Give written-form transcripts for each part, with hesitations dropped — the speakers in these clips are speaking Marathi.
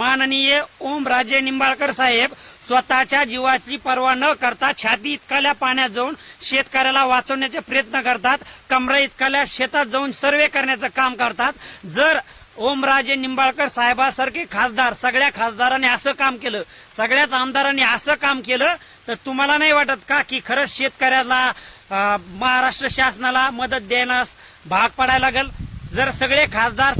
माननीय ओमराजे निंबाळकर साहेब स्वतःच्या जीवाची पर्वा न करता छाती इतकाल्या पाण्यात जाऊन शेतकऱ्याला वाचवण्याचे प्रयत्न करतात, कमरा इतकाल्या शेतात जाऊन सर्वे करण्याचं काम करतात. जर ओमराजे निंबाळकर साहेबासारखे खासदार सगळ्या खासदारांनी असं काम केलं, सगळ्याच आमदारांनी असं काम केलं, तर तुम्हाला नाही वाटत का की खरंच शेतकऱ्याला महाराष्ट्र शासनाला मदत देण्यास भाग पडायला लागेल? जर सगळे खासदार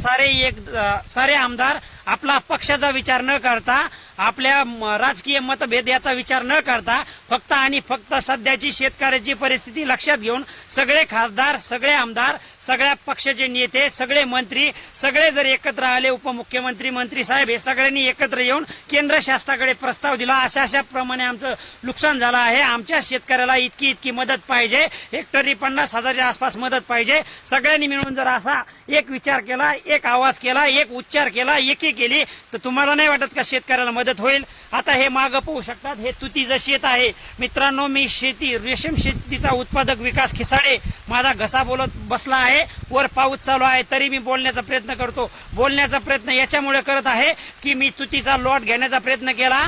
सारे आमदार आपला पक्षाचा विचार न करता, आपल्या राजकीय मतभेद याचा विचार न करता, फक्त आणि फक्त सध्याची शेतकऱ्याची परिस्थिती लक्षात घेऊन सगळे खासदार, सगळे आमदार, सगळ्या पक्षाचे नेते, सगळे मंत्री सगळे जर एकत्र आले, उपमुख्यमंत्री, मंत्री साहेब हे सगळ्यांनी एकत्र येऊन केंद्र शासनाकडे प्रस्ताव दिला, अशा प्रमाणे आमचं नुकसान झालं आहे, आमच्या शेतकऱ्याला इतकी मदत पाहिजे, हेक्टरी 50,000च्या आसपास मदत पाहिजे, सगळ्यांनी मिळून जर असा एक विचार केला, एक आवाज केला, एक उच्चार केला, एकी केली, तर तुम्हाला नाही वाटत का शेतकऱ्याला मदत होईल? आता हे मागं पाहू शकतात, हे तुतीचं शेत आहे मित्रांनो. मी रेशीम शेतीचा उत्पादक विकास खिसाडे माझा घसा बोलत बसला आहे, वर पाऊस चालू आहे तरी मी बोलण्याचा प्रयत्न करतो. बोलण्याचा प्रयत्न याच्यामुळे करत आहे की मी तुतीचा लॉट घेण्याचा प्रयत्न केला.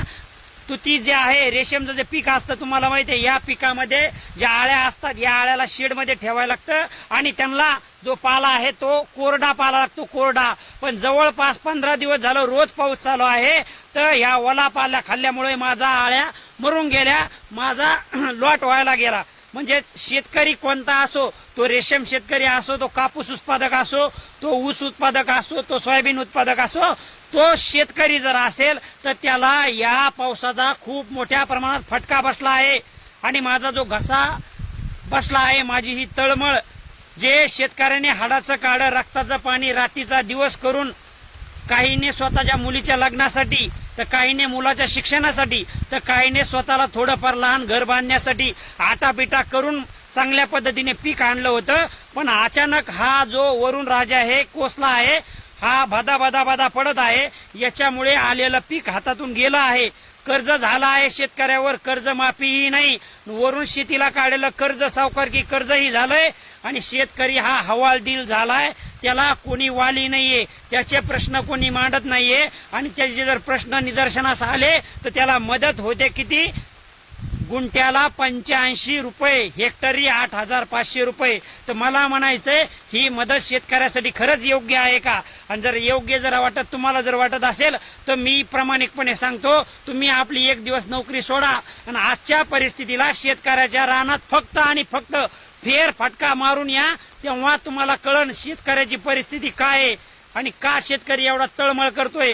तुती जे आहे, रेशीमचं जे पीक असतं तुम्हाला माहिती आहे, या पिकामध्ये ज्या आळ्या असतात, या आळ्याला शेडमध्ये ठेवायला लागतं आणि त्यांना जो पाला आहे तो कोरडा पाला लागतो, कोरडा. पण जवळपास 15 दिवस झालं रोज पाऊस चालू आहे, तर या ओला पाला खाल्ल्यामुळे माझा आळ्या मरून गेल्या, माझा लॉट व्हायला गेला. म्हणजे शेतकरी कोणता असो, तो रेशीम शेतकरी असो, तो कापूस उत्पादक असो, तो ऊस उत्पादक असो, तो सोयाबीन उत्पादक असो, तो शेतकरी जर असेल तर त्याला या पावसाचा खूप मोठ्या प्रमाणात फटका बसला आहे. आणि माझा जो घसा बसला आहे, माझी ही तळमळ, जे शेतकऱ्याने हाडाचं काढं, रक्ताचं पाणी, रात्रीचा दिवस करून, काहीने स्वतःच्या मुलीच्या लग्नासाठी, तर काहीने मुलाच्या शिक्षणासाठी, तर काहीने स्वतःला थोडंफार लहान घर बांधण्यासाठी आटापिटा करून चांगल्या पद्धतीने पीक आणलं होतं. पण अचानक हा जो वरुण राजा आहे कोसला आहे, हा बदा पडत आहे, याच्यामुळे आलेलं पीक हातातून गेलं आहे. कर्ज झालं आहे शेतकऱ्यावर, कर्ज माफीही नाही, वरून शेतीला काढलेलं कर्ज, सावकारकी कर्जही झालंय आणि शेतकरी हा हवालदिल झालाय. त्याला कोणी वाली नाहीये, त्याचे प्रश्न कोणी मांडत नाहीये आणि त्याचे जर प्रश्न निदर्शनास आले तर त्याला मदत होते किती? गुंठ्याला 85 रुपये, हेक्टरी 8,500 रुपये. तर मला म्हणायचंय, ही मदत शेतकऱ्यासाठी खरंच योग्य आहे का? आणि जर योग्य तुम्हाला जर वाटत असेल तर मी प्रामाणिकपणे सांगतो, तुम्ही आपली एक दिवस नोकरी सोडा आणि आजच्या परिस्थितीला शेतकऱ्याच्या रानात फक्त आणि फक्त फेर फटका मारून या, तेव्हा तुम्हाला कळण शेतकऱ्याची परिस्थिती काय आहे आणि का शेतकरी एवढा तळमळ करतोय.